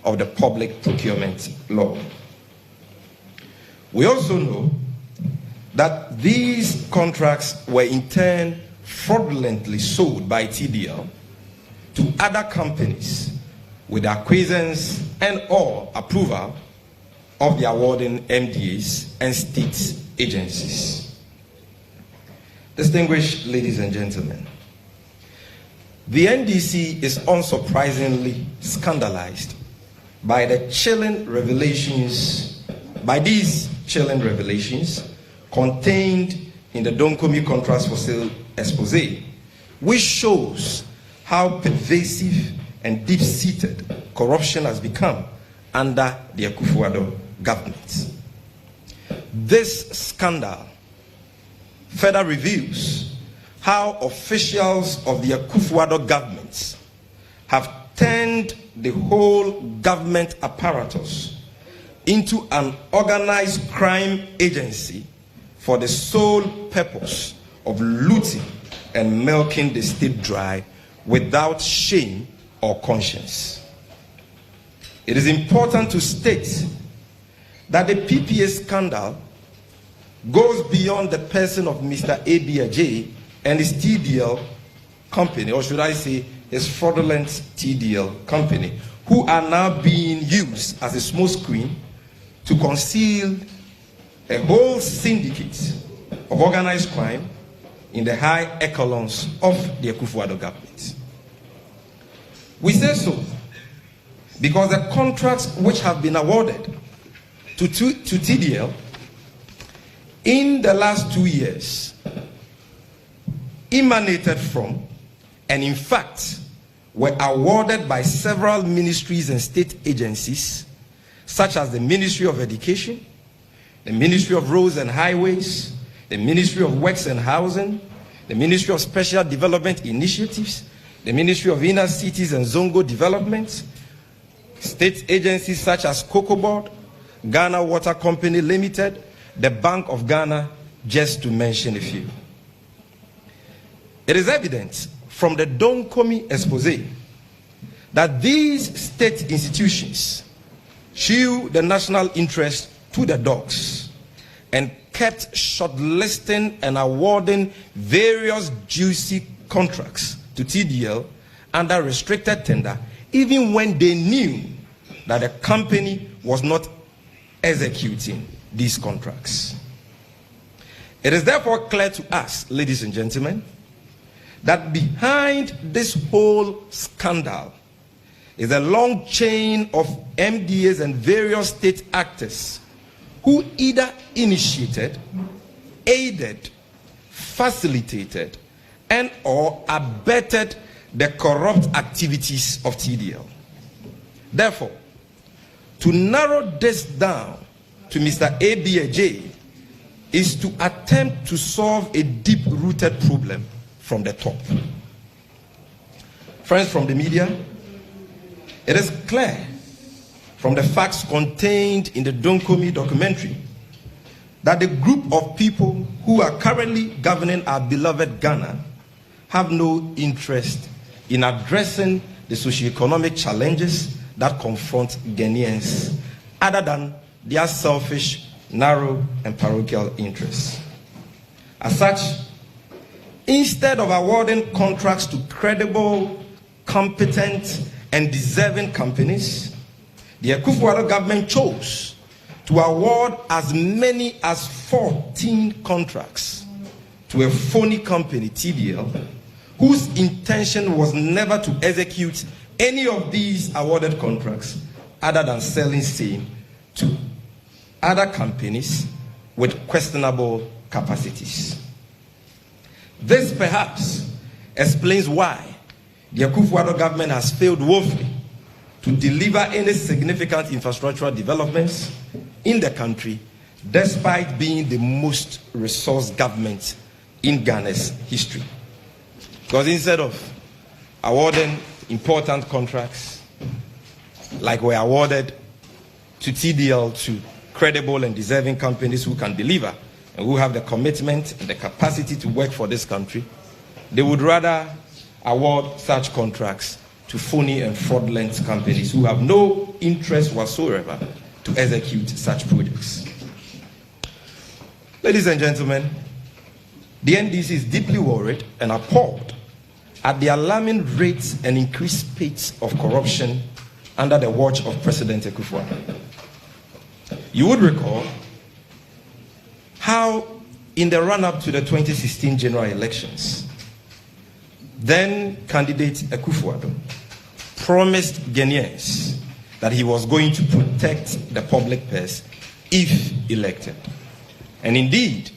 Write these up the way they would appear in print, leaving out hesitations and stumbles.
of the Public Procurement Law. We also know that these contracts were in turn fraudulently sold by TDL to other companies with acquiescence and or approval of the awarding MDAs and state agencies. Distinguished ladies and gentlemen, the NDC is unsurprisingly scandalized by these chilling revelations contained in the Donkomi Contracts for Sale expose, which shows how pervasive and deep-seated corruption has become under the Akufo-Addo government. This scandal further reveals how officials of the Akufo-Addo government have turned the whole government apparatus into an organized crime agency for the sole purpose of looting and milking the state dry without shame or conscience. It is important to state that the PPA scandal goes beyond the person of Mr. Abiaje and his TDL company, or should I say his fraudulent TDL company, who are now being used as a smokescreen to conceal a whole syndicate of organized crime in the high echelons of the Akufo-Addo government. We say so because the contracts which have been awarded to TDL in the last 2 years emanated from, and in fact were awarded by several ministries and state agencies such as the Ministry of Education, the Ministry of Roads and Highways, the Ministry of Works and Housing, the Ministry of Special Development Initiatives, the Ministry of Inner Cities and Zongo Development, state agencies such as Cocoa Board, Ghana Water Company Limited, the Bank of Ghana, just to mention a few. It is evident from the Donkomi expose that these state institutions chew the national interest to the dogs and kept shortlisting and awarding various juicy contracts to TDL under restricted tender, even when they knew that the company was not executing these contracts. It is therefore clear to us, ladies and gentlemen, that behind this whole scandal is a long chain of MDAs and various state actors who either initiated, aided, facilitated, and or abetted the corrupt activities of TDL. Therefore, to narrow this down to Mr. Abiaje is to attempt to solve a deep-rooted problem from the top. Friends from the media, it is clear from the facts contained in the Donkomi documentary that the group of people who are currently governing our beloved Ghana have no interest in addressing the socio-economic challenges that confront Ghanaians other than their selfish, narrow, and parochial interests. As such, instead of awarding contracts to credible, competent, and deserving companies, the Akufo-Addo government chose to award as many as 14 contracts to a phony company, TDL, whose intention was never to execute any of these awarded contracts other than selling same to other companies with questionable capacities. This perhaps explains why the Akufo-Addo government has failed woefully to deliver any significant infrastructural developments in the country, despite being the most resource government in Ghana's history. Because instead of awarding important contracts like were awarded to TDL to credible and deserving companies who can deliver and who have the commitment and the capacity to work for this country, they would rather award such contracts to phony and fraudulent companies who have no interest whatsoever to execute such projects. Ladies and gentlemen, the NDC is deeply worried and appalled at the alarming rates and increased pace of corruption under the watch of President Akufo-Addo. You would recall how in the run-up to the 2016 general elections, then candidate Akufo-Addo promised Ghanaians that he was going to protect the public purse if elected. And indeed,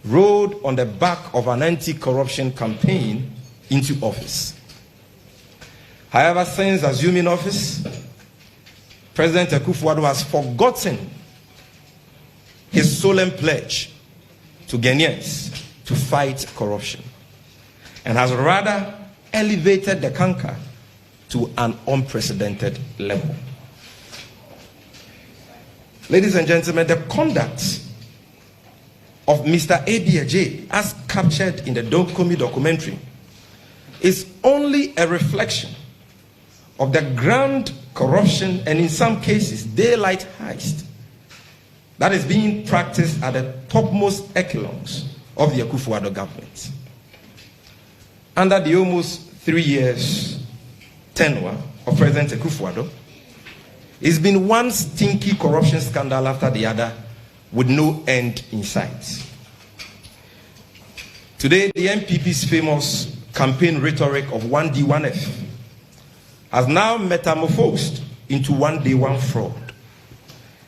rode on the back of an anti-corruption campaign into office. However, since assuming office, President Akufo-Addo has forgotten his solemn pledge to Ghanaians to fight corruption and has rather elevated the canker to an unprecedented level. Ladies and gentlemen, the conduct of Mr. Addo, as captured in the Dokomi documentary, is only a reflection of the grand corruption and, in some cases, daylight heist that is being practiced at the topmost echelons of the Akufo-Addo government. Under the almost 3 years tenure of President Akufo-Addo, it's been one stinky corruption scandal after the other with no end in sight. Today, the MPP's famous campaign rhetoric of 1D, 1F has now metamorphosed into 1D, 1 fraud,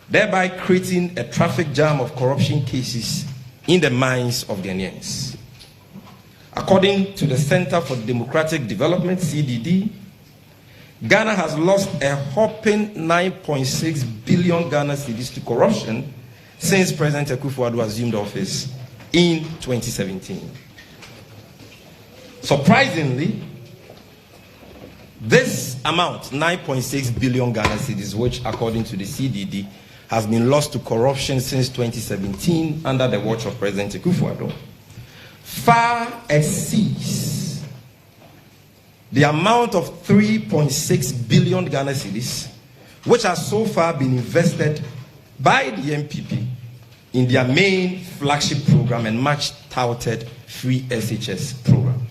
thereby creating a traffic jam of corruption cases in the minds of Ghanaians. According to the Center for Democratic Development, CDD, Ghana has lost a whopping 9.6 billion Ghana cedis to corruption since President Akufo-Addo assumed office in 2017. Surprisingly, this amount, 9.6 billion Ghana cedis, which according to the CDD has been lost to corruption since 2017 under the watch of President Akufo-Addo, far exceeds the amount of 3.6 billion Ghana cedis, which has so far been invested by the MPP in their main flagship program and much touted free SHS program.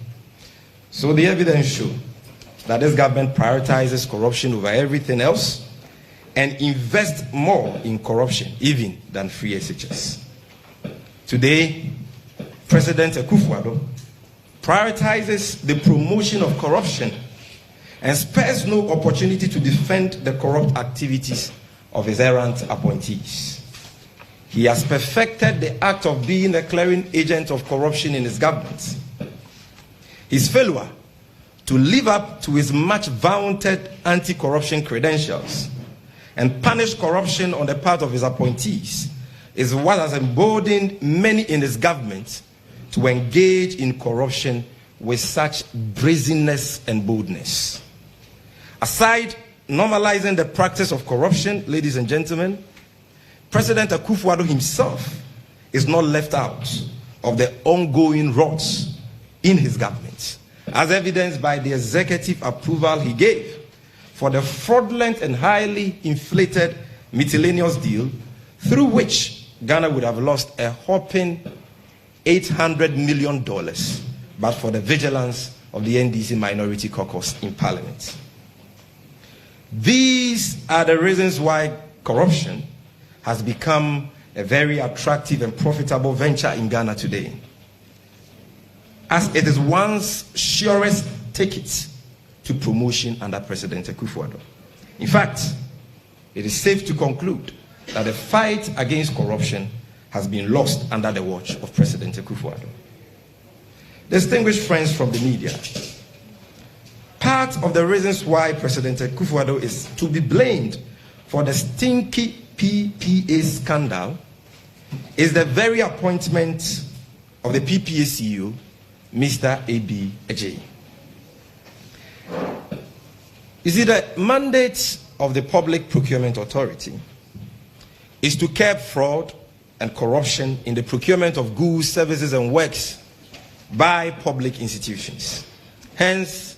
So the evidence shows that this government prioritizes corruption over everything else and invests more in corruption even than free SHS. Today, President Akufo-Addo prioritizes the promotion of corruption and spares no opportunity to defend the corrupt activities of his errant appointees. He has perfected the act of being a clearing agent of corruption in his government. His failure to live up to his much vaunted anti-corruption credentials and punish corruption on the part of his appointees is what has emboldened many in his government to engage in corruption with such brazenness and boldness. Aside normalizing the practice of corruption, ladies and gentlemen, President Akufo-Addo himself is not left out of the ongoing rot in his government, as evidenced by the executive approval he gave for the fraudulent and highly inflated miscellaneous deal through which Ghana would have lost a whopping $800 million but for the vigilance of the NDC minority caucus in Parliament. These are the reasons why corruption has become a very attractive and profitable venture in Ghana today, as it is one's surest ticket to promotion under President Akufo-Addo. In fact, it is safe to conclude that the fight against corruption has been lost under the watch of President Akufo-Addo. Distinguished friends from the media, part of the reasons why President Akufo-Addo is to be blamed for the stinky PPA scandal is the very appointment of the PPA CEO, Mr. Addo. You see, the mandate of the Public Procurement Authority is to curb fraud and corruption in the procurement of goods, services, and works by public institutions. Hence,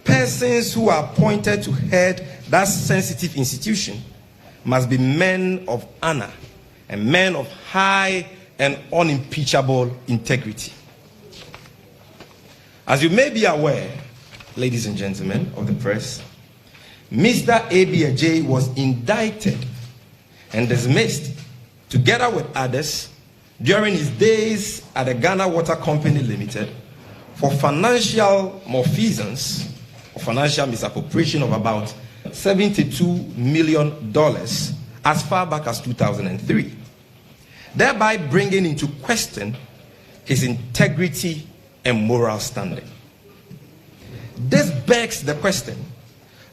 per persons who are appointed to head that sensitive institution must be men of honor and men of high and unimpeachable integrity. As you may be aware, ladies and gentlemen of the press, Mr. Abiaje was indicted and dismissed together with others during his days at the Ghana Water Company Limited for financial malfeasance or financial misappropriation of about $72 million as far back as 2003, thereby bringing into question his integrity and moral standing. This begs the question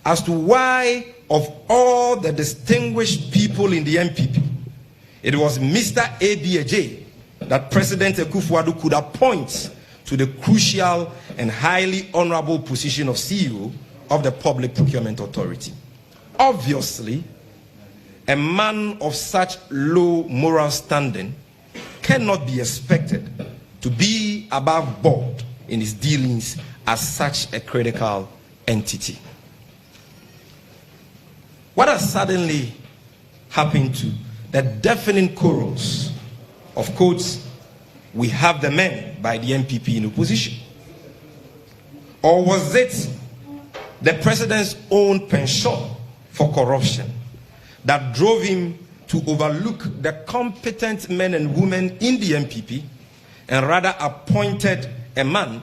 as to why, of all the distinguished people in the NPP, it was Mr. Abiaje that President Akufo-Addo could appoint to the crucial and highly honorable position of CEO of the Public Procurement Authority. Obviously, a man of such low moral standing cannot be expected to be above board in his dealings as such a critical entity. What has suddenly happened to the deafening chorus of quotes, "We have the men" by the NPP in opposition? Or was it the president's own penchant for corruption that drove him to overlook the competent men and women in the NPP and rather appointed a man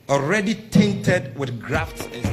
already tainted with graft and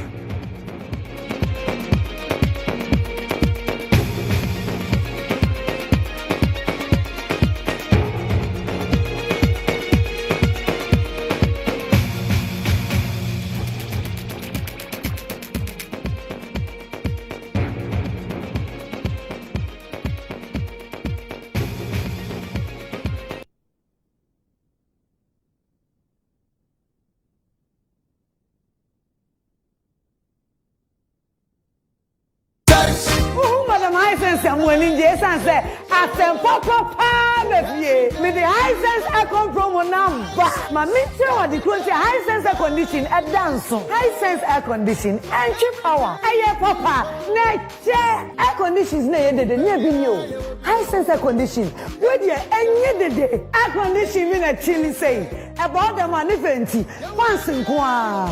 I'm winning Jason said, I said, Papa, me the high sense I come from number. My meter or the country high sense air condition at dance. High sense air condition and cheap power. Aye, Papa, nature air conditions near the near you. High sense air condition. Would you any day air condition in a chilly say about the money 20 once in qua.